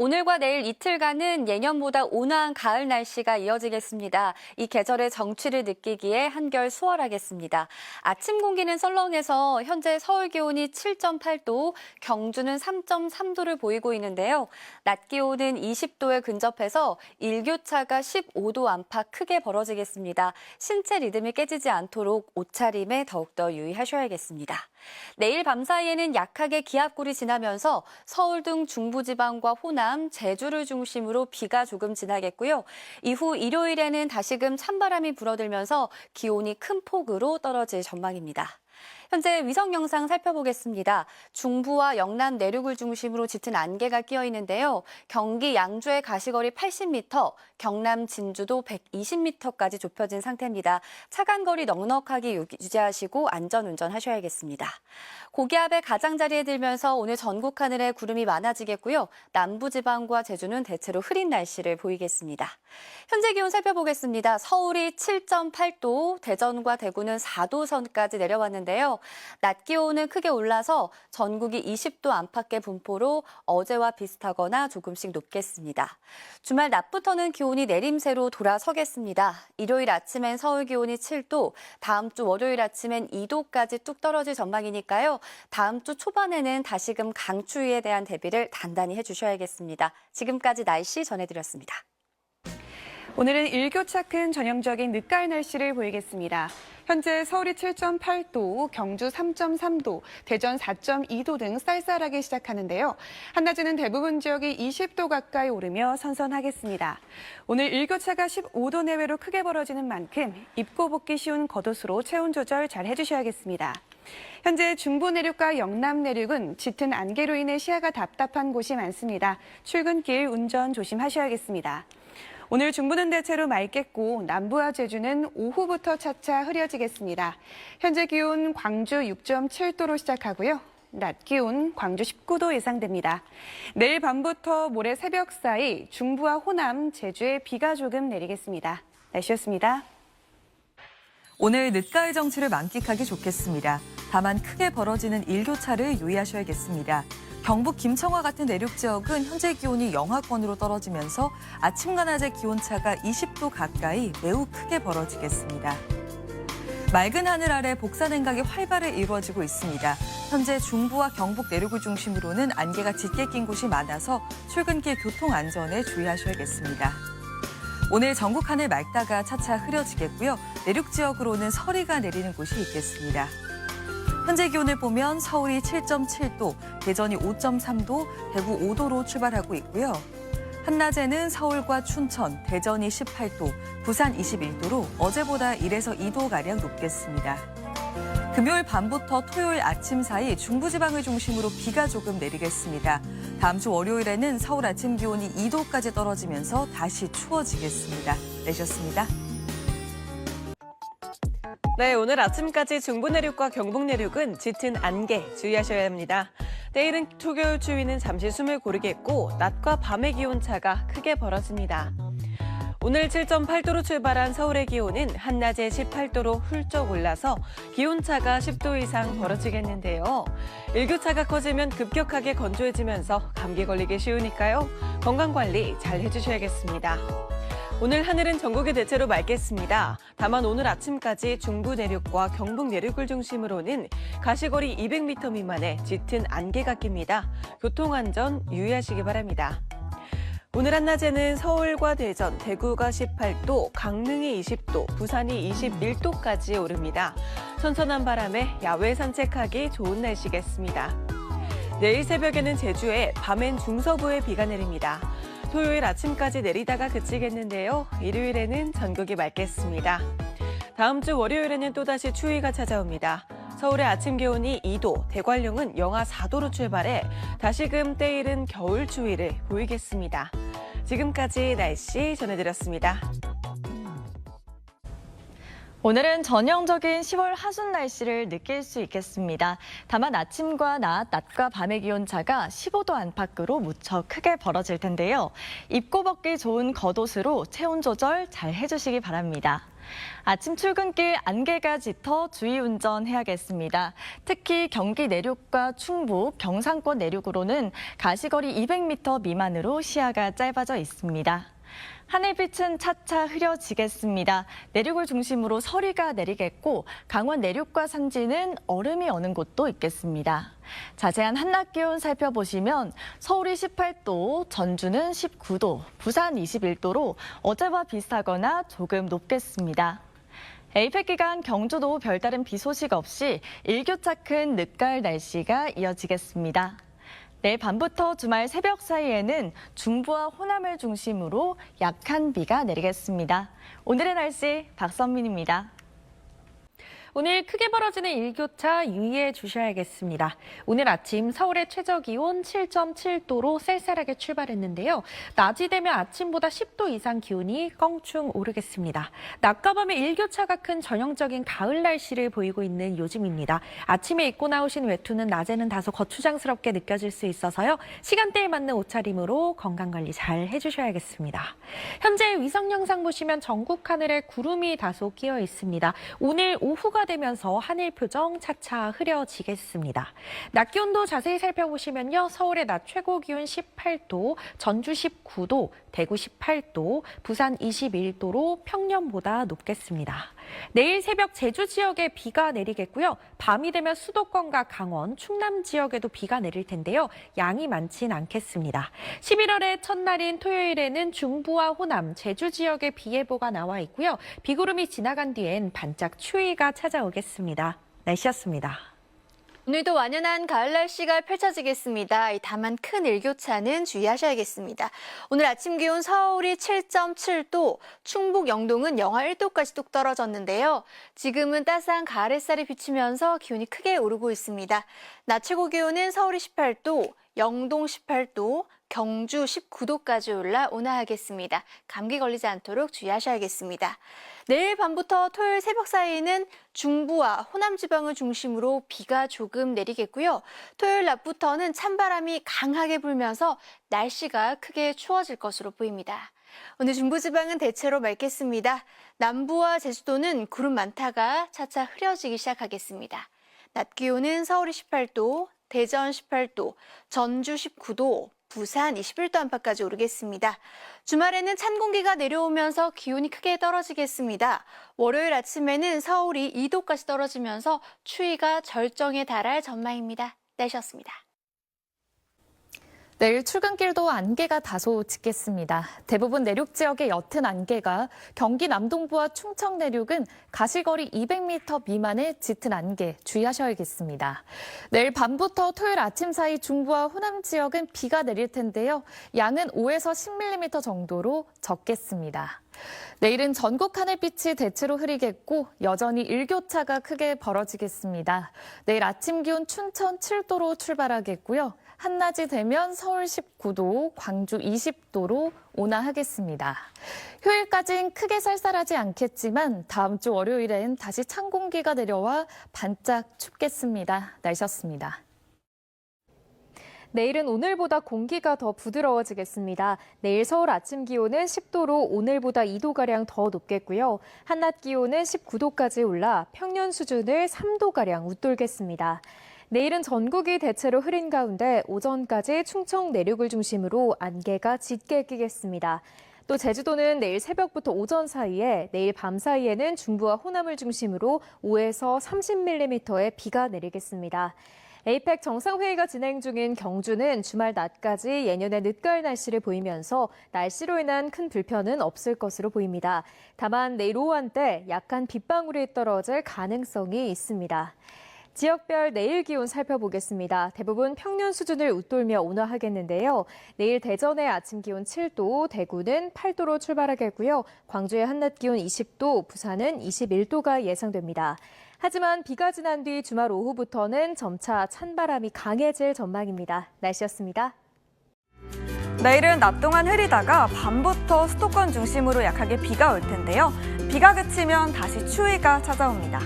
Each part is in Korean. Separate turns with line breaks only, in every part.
오늘과 내일 이틀간은 예년보다 온화한 가을 날씨가 이어지겠습니다. 이 계절의 정취를 느끼기에 한결 수월하겠습니다. 아침 공기는 썰렁해서 현재 서울 기온이 7.8도, 경주는 3.3도를 보이고 있는데요. 낮 기온은 20도에 근접해서 일교차가 15도 안팎 크게 벌어지겠습니다. 신체 리듬이 깨지지 않도록 옷차림에 더욱더 유의하셔야겠습니다. 내일 밤 사이에는 약하게 기압골이 지나면서 서울 등 중부지방과 호남, 제주를 중심으로 비가 조금 지나겠고요. 이후 일요일에는 다시금 찬바람이 불어들면서 기온이 큰 폭으로 떨어질 전망입니다. 현재 위성 영상 살펴보겠습니다. 중부와 영남 내륙을 중심으로 짙은 안개가 끼어 있는데요. 경기 양주의 가시거리 80m, 경남 진주도 120m까지 좁혀진 상태입니다. 차간거리 넉넉하게 유지하시고 안전운전 하셔야겠습니다. 고기압의 가장자리에 들면서 오늘 전국 하늘에 구름이 많아지겠고요. 남부지방과 제주는 대체로 흐린 날씨를 보이겠습니다. 현재 기온 살펴보겠습니다. 서울이 7.8도, 대전과 대구는 4도 선까지 내려왔는데요. 낮 기온은 크게 올라서 전국이 20도 안팎의 분포로 어제와 비슷하거나 조금씩 높겠습니다. 주말 낮부터는 기온이 내림세로 돌아서겠습니다. 일요일 아침엔 서울 기온이 7도, 다음 주 월요일 아침엔 2도까지 뚝 떨어질 전망이니까요. 다음 주 초반에는 다시금 강추위에 대한 대비를 단단히 해주셔야겠습니다. 지금까지 날씨 전해드렸습니다.
오늘은 일교차 큰 전형적인 늦가을 날씨를 보이겠습니다. 현재 서울이 7.8도, 경주 3.3도, 대전 4.2도 등 쌀쌀하게 시작하는데요. 한낮에는 대부분 지역이 20도 가까이 오르며 선선하겠습니다. 오늘 일교차가 15도 내외로 크게 벌어지는 만큼 입고 벗기 쉬운 겉옷으로 체온 조절 잘 해주셔야겠습니다. 현재 중부 내륙과 영남 내륙은 짙은 안개로 인해 시야가 답답한 곳이 많습니다. 출근길 운전 조심하셔야겠습니다. 오늘 중부는 대체로 맑겠고 남부와 제주는 오후부터 차차 흐려지겠습니다. 현재 기온 광주 6.7도로 시작하고요. 낮 기온 광주 19도 예상됩니다. 내일 밤부터 모레 새벽 사이 중부와 호남, 제주에 비가 조금 내리겠습니다. 날씨였습니다.
오늘 늦가을 정취를 만끽하기 좋겠습니다. 다만 크게 벌어지는 일교차를 유의하셔야겠습니다. 경북 김청와 같은 내륙 지역은 현재 기온이 영하권으로 떨어지면서 아침과 낮의 기온차가 20도 가까이 매우 크게 벌어지겠습니다. 맑은 하늘 아래 복사 냉각이 활발히 이루어지고 있습니다. 현재 중부와 경북 내륙을 중심으로는 안개가 짙게 낀 곳이 많아서 출근길 교통 안전에 주의하셔야겠습니다. 오늘 전국 하늘 맑다가 차차 흐려지겠고요. 내륙 지역으로는 서리가 내리는 곳이 있겠습니다. 현재 기온을 보면 서울이 7.7도, 대전이 5.3도, 대구 5도로 출발하고 있고요. 한낮에는 서울과 춘천, 대전이 18도, 부산 21도로 어제보다 1에서 2도가량 높겠습니다. 금요일 밤부터 토요일 아침 사이 중부지방을 중심으로 비가 조금 내리겠습니다. 다음 주 월요일에는 서울 아침 기온이 2도까지 떨어지면서 다시 추워지겠습니다. 내셨습니다.
네, 오늘 아침까지 중부 내륙과 경북 내륙은 짙은 안개 주의하셔야 합니다. 내일은 초겨울 추위는 잠시 숨을 고르겠고 낮과 밤의 기온차가 크게 벌어집니다. 오늘 7.8도로 출발한 서울의 기온은 한낮에 18도로 훌쩍 올라서 기온차가 10도 이상 벌어지겠는데요. 일교차가 커지면 급격하게 건조해지면서 감기 걸리기 쉬우니까요. 건강관리 잘 해주셔야겠습니다. 오늘 하늘은 전국이 대체로 맑겠습니다. 다만 오늘 아침까지 중부 내륙과 경북 내륙을 중심으로는 가시거리 200m 미만의 짙은 안개가 낍니다. 교통안전 유의하시기 바랍니다. 오늘 한낮에는 서울과 대전, 대구가 18도, 강릉이 20도, 부산이 21도까지 오릅니다. 선선한 바람에 야외 산책하기 좋은 날씨겠습니다. 내일 새벽에는 제주에, 밤엔 중서부에 비가 내립니다. 토요일 아침까지 내리다가 그치겠는데요. 일요일에는 전국이 맑겠습니다. 다음 주 월요일에는 또다시 추위가 찾아옵니다. 서울의 아침 기온이 2도, 대관령은 영하 4도로 출발해 다시금 때이른 겨울 추위를 보이겠습니다. 지금까지 날씨 전해드렸습니다.
오늘은 전형적인 10월 하순 날씨를 느낄 수 있겠습니다. 다만 아침과 낮과 밤의 기온차가 15도 안팎으로 무척 크게 벌어질 텐데요. 입고 벗기 좋은 겉옷으로 체온 조절 잘 해주시기 바랍니다. 아침 출근길 안개가 짙어 주의 운전해야겠습니다. 특히 경기 내륙과 충북, 경상권 내륙으로는 가시거리 200m 미만으로 시야가 짧아져 있습니다. 하늘빛은 차차 흐려지겠습니다. 내륙을 중심으로 서리가 내리겠고 강원 내륙과 산지는 얼음이 어는 곳도 있겠습니다. 자세한 한낮 기온 살펴보시면 서울이 18도, 전주는 19도, 부산 21도로 어제와 비슷하거나 조금 높겠습니다. 에이펙 기간 경주도 별다른 비 소식 없이 일교차 큰 늦가을 날씨가 이어지겠습니다. 내일 밤부터 주말 새벽 사이에는 중부와 호남을 중심으로 약한 비가 내리겠습니다. 오늘의 날씨 박선민입니다.
오늘 크게 벌어지는 일교차 유의해 주셔야겠습니다. 오늘 아침 서울의 최저 기온 7.7도로 쌀쌀하게 출발했는데요. 낮이 되면 아침보다 10도 이상 기온이 껑충 오르겠습니다. 낮과 밤의 일교차가 큰 전형적인 가을 날씨를 보이고 있는 요즘입니다. 아침에 입고 나오신 외투는 낮에는 다소 거추장스럽게 느껴질 수 있어서요. 시간대에 맞는 옷차림으로 건강관리 잘 해주셔야겠습니다. 현재 위성 영상 보시면 전국 하늘에 구름이 다소 끼어 있습니다. 오늘 오후가 되면서 하늘 표정 차차 흐려지겠습니다. 낮 기온도 자세히 살펴보시면요. 서울의 낮 최고 기온 18도, 전주 19도, 대구 18도, 부산 21도로 평년보다 높겠습니다. 내일 새벽 제주 지역에 비가 내리겠고요. 밤이 되면 수도권과 강원, 충남 지역에도 비가 내릴 텐데요. 양이 많진 않겠습니다. 11월의 첫날인 토요일에는 중부와 호남, 제주 지역에 비 예보가 나와 있고요. 비구름이 지나간 뒤엔 반짝 추위가 찾아오겠습니다. 날씨였습니다.
오늘도 완연한 가을 날씨가 펼쳐지겠습니다. 다만 큰 일교차는 주의하셔야겠습니다. 오늘 아침 기온 서울이 7.7도, 충북 영동은 영하 1도까지 뚝 떨어졌는데요. 지금은 따스한 가을 햇살이 비치면서 기온이 크게 오르고 있습니다. 낮 최고 기온은 서울이 18도, 영동 18도, 경주 19도까지 올라 온화하겠습니다. 감기 걸리지 않도록 주의하셔야겠습니다. 내일 밤부터 토요일 새벽 사이에는 중부와 호남 지방을 중심으로 비가 조금 내리겠고요. 토요일 낮부터는 찬바람이 강하게 불면서 날씨가 크게 추워질 것으로 보입니다. 오늘 중부지방은 대체로 맑겠습니다. 남부와 제주도는 구름 많다가 차차 흐려지기 시작하겠습니다. 낮 기온은 서울이 18도, 대전 18도, 전주 19도, 부산 21도 안팎까지 오르겠습니다. 주말에는 찬 공기가 내려오면서 기온이 크게 떨어지겠습니다. 월요일 아침에는 서울이 2도까지 떨어지면서 추위가 절정에 달할 전망입니다. 날씨였습니다.
내일 출근길도 안개가 다소 짙겠습니다. 대부분 내륙 지역의 옅은 안개가 경기 남동부와 충청 내륙은 가시거리 200m 미만의 짙은 안개 주의하셔야겠습니다. 내일 밤부터 토요일 아침 사이 중부와 호남 지역은 비가 내릴 텐데요. 양은 5에서 10mm 정도로 적겠습니다. 내일은 전국 하늘빛이 대체로 흐리겠고 여전히 일교차가 크게 벌어지겠습니다. 내일 아침 기온 춘천 7도로 출발하겠고요. 한낮이 되면 서울 19도, 광주 20도로 온화하겠습니다. 휴일까진 크게 쌀쌀하지 않겠지만 다음 주 월요일엔 다시 찬 공기가 내려와 반짝 춥겠습니다. 날씨였습니다.
내일은 오늘보다 공기가 더 부드러워지겠습니다. 내일 서울 아침 기온은 10도로 오늘보다 2도가량 더 높겠고요. 한낮 기온은 19도까지 올라 평년 수준을 3도가량 웃돌겠습니다. 내일은 전국이 대체로 흐린 가운데 오전까지 충청 내륙을 중심으로 안개가 짙게 끼겠습니다. 또 제주도는 내일 새벽부터 오전 사이에 내일 밤 사이에는 중부와 호남을 중심으로 5에서 30mm의 비가 내리겠습니다. 에이펙 정상회의가 진행 중인 경주는 주말 낮까지 예년의 늦가을 날씨를 보이면서 날씨로 인한 큰 불편은 없을 것으로 보입니다. 다만 내일 오후 한때 약간 빗방울이 떨어질 가능성이 있습니다. 지역별 내일 기온 살펴보겠습니다. 대부분 평년 수준을 웃돌며 온화하겠는데요. 내일 대전의 아침 기온 7도, 대구는 8도로 출발하겠고요. 광주의 한낮 기온 20도, 부산은 21도가 예상됩니다. 하지만 비가 지난 뒤 주말 오후부터는 점차 찬바람이 강해질 전망입니다. 날씨였습니다.
내일은 낮 동안 흐리다가 밤부터 수도권 중심으로 약하게 비가 올 텐데요. 비가 그치면 다시 추위가 찾아옵니다.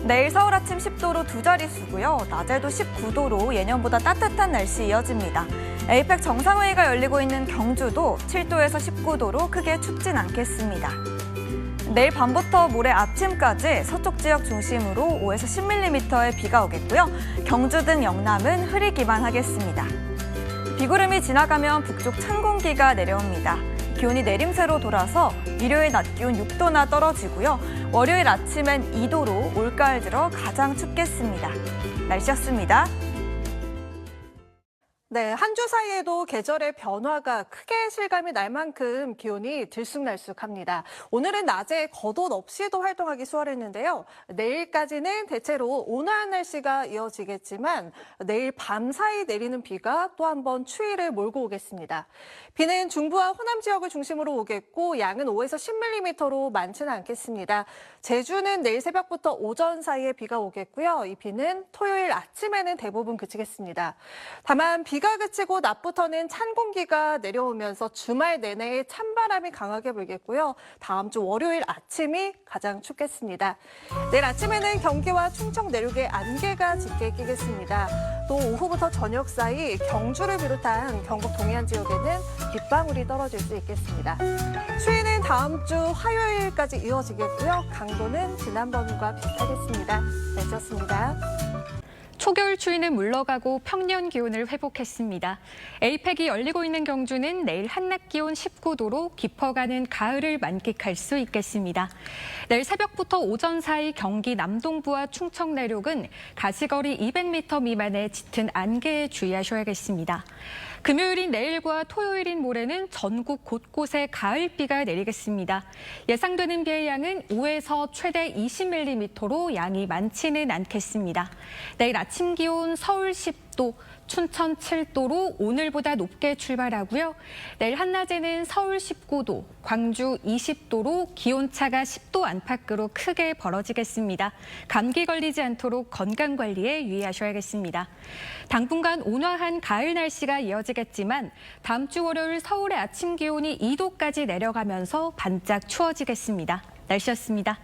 내일 서울 아침 10도로 두 자릿수고요. 낮에도 19도로 예년보다 따뜻한 날씨 이어집니다. 에이펙 정상회의가 열리고 있는 경주도 7도에서 19도로 크게 춥진 않겠습니다. 내일 밤부터 모레 아침까지 서쪽 지역 중심으로 5에서 10mm의 비가 오겠고요. 경주 등 영남은 흐리기만 하겠습니다. 비구름이 지나가면 북쪽 찬 공기가 내려옵니다. 기온이 내림세로 돌아서 일요일 낮 기온 6도나 떨어지고요. 월요일 아침엔 2도로 올가을 들어 가장 춥겠습니다. 날씨였습니다.
네, 한 주 사이에도 계절의 변화가 크게 실감이 날 만큼 기온이 들쑥날쑥합니다. 오늘은 낮에 겉옷 없이도 활동하기 수월했는데요. 내일까지는 대체로 온화한 날씨가 이어지겠지만 내일 밤 사이 내리는 비가 또 한 번 추위를 몰고 오겠습니다. 비는 중부와 호남 지역을 중심으로 오겠고 양은 5에서 10mm로 많지는 않겠습니다. 제주는 내일 새벽부터 오전 사이에 비가 오겠고요. 이 비는 토요일 아침에는 대부분 그치겠습니다. 다만 비가 그치고 낮부터는 찬 공기가 내려오면서 주말 내내 찬바람이 강하게 불겠고요. 다음 주 월요일 아침이 가장 춥겠습니다. 내일 아침에는 경기와 충청 내륙에 안개가 짙게 끼겠습니다. 또 오후부터 저녁 사이 경주를 비롯한 경북 동해안 지역에는 빗방울이 떨어질 수 있겠습니다. 추위는 다음 주 화요일까지 이어지겠고요. 강도는 지난번과 비슷하겠습니다. 날씨였습니다.
초겨울 추위는 물러가고 평년 기온을 회복했습니다. 에이펙이 열리고 있는 경주는 내일 한낮 기온 19도로 깊어가는 가을을 만끽할 수 있겠습니다. 내일 새벽부터 오전 사이 경기 남동부와 충청 내륙은 가시거리 200m 미만의 짙은 안개에 주의하셔야겠습니다. 금요일인 내일과 토요일인 모레는 전국 곳곳에 가을비가 내리겠습니다. 예상되는 비의 양은 5에서 최대 20mm로 양이 많지는 않겠습니다. 내일 아침 기온 서울 10도, 춘천 7도로 오늘보다 높게 출발하고요. 내일 한낮에는 서울 19도, 광주 20도로 기온차가 10도 안팎으로 크게 벌어지겠습니다. 감기 걸리지 않도록 건강관리에 유의하셔야겠습니다. 당분간 온화한 가을 날씨가 이어지겠지만 다음 주 월요일 서울의 아침 기온이 2도까지 내려가면서 반짝 추워지겠습니다. 날씨였습니다.